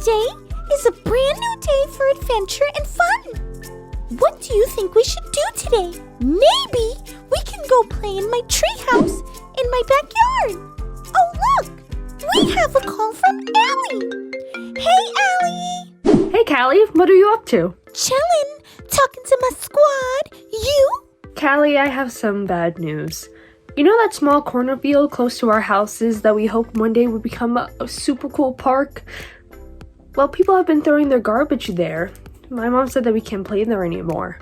Today is a brand new day for adventure and fun. What do you think we should do today? Maybe we can go play in my treehouse in my backyard. Oh, look! We have a call from Allie. Hey, Allie! Hey, Callie, what are you up to? Chillin', talking to my squad. You? Callie, I have some bad news. You know that small cornfield close to our houses that we hope one day would become a super cool park? Well, people have been throwing their garbage there. My mom said that we can't play there anymore.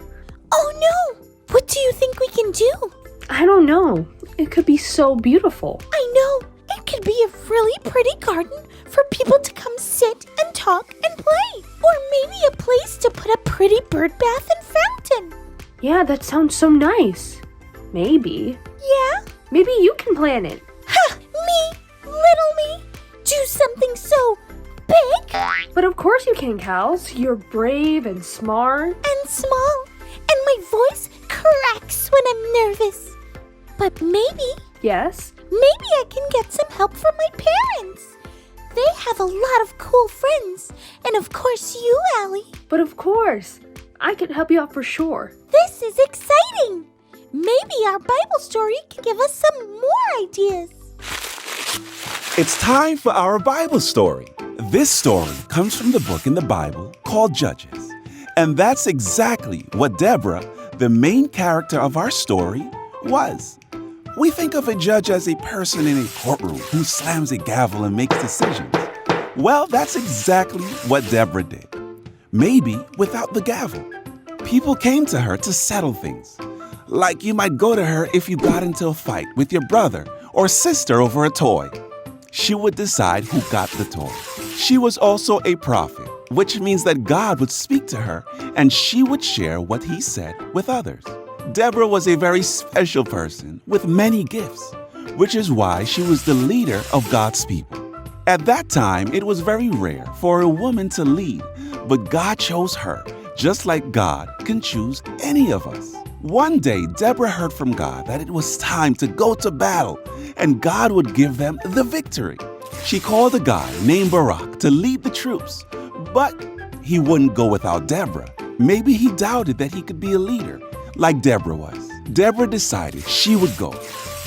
Oh no! What do you think we can do? I don't know. It could be so beautiful. I know! It could be a really pretty garden for people to come sit and talk and play. Or maybe a place to put a pretty bird bath and fountain. Yeah, that sounds so nice. Maybe. Yeah? Maybe you can plan it. Ha! Me? Little me? Do something so big? But of course you can, Cals. You're brave and smart. And small. And my voice cracks when I'm nervous. But maybe... Yes? Maybe I can get some help from my parents. They have a lot of cool friends. And of course you, Allie. But of course. I can help you out for sure. This is exciting. Maybe our Bible story can give us some more ideas. It's time for our Bible story. This story comes from the book in the Bible called Judges. And that's exactly what Deborah, the main character of our story, was. We think of a judge as a person in a courtroom who slams a gavel and makes decisions. Well, that's exactly what Deborah did. Maybe without the gavel. People came to her to settle things. Like you might go to her if you got into a fight with your brother or sister over a toy. She would decide who got the toy. She was also a prophet, which means that God would speak to her and she would share what he said with others. Deborah was a very special person with many gifts, which is why she was the leader of God's people. At that time, it was very rare for a woman to lead, but God chose her, just like God can choose any of us. One day, Deborah heard from God that it was time to go to battle, and God would give them the victory. She called a guy named Barak to lead the troops, but he wouldn't go without Deborah. Maybe he doubted that he could be a leader, like Deborah was. Deborah decided she would go,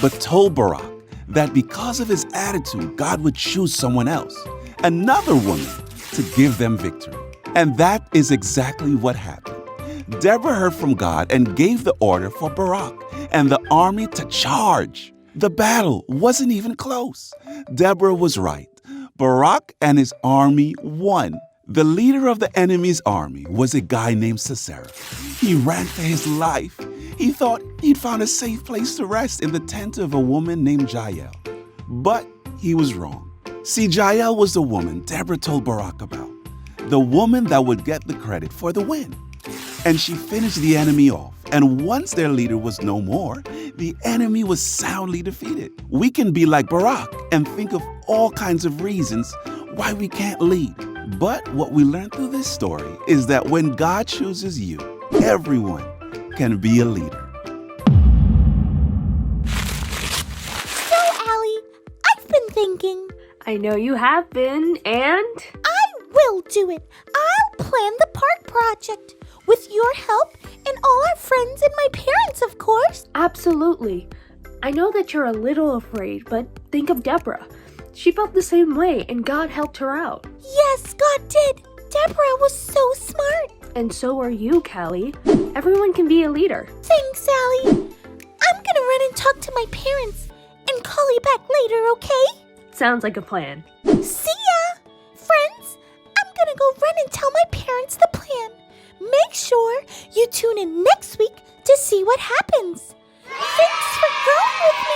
but told Barak that because of his attitude, God would choose someone else, another woman, to give them victory. And that is exactly what happened. Deborah heard from God and gave the order for Barak and the army to charge. The battle wasn't even close. Deborah was right. Barak and his army won. The leader of the enemy's army was a guy named Sisera. He ran for his life. He thought he'd found a safe place to rest in the tent of a woman named Jael. But he was wrong. See, Jael was the woman Deborah told Barak about, the woman that would get the credit for the win. And she finished the enemy off. And once their leader was no more, the enemy was soundly defeated. We can be like Barak and think of all kinds of reasons why we can't lead. But what we learned through this story is that when God chooses you, everyone can be a leader. So, Allie, I've been thinking. I know you have been, and... I will do it. I'll plan the park project. With your help and all our friends and my parents, of course. Absolutely. I know that you're a little afraid, but think of Deborah. She felt the same way, and God helped her out. Yes, God did. Deborah was so smart. And so are you, Callie. Everyone can be a leader. Thanks, Allie. I'm gonna run and talk to my parents and call you back later, okay? Sounds like a plan. See ya! Friends, I'm gonna go run and tell my parents the plan. Make sure you tune in next week to see what happens. Thanks for going with me.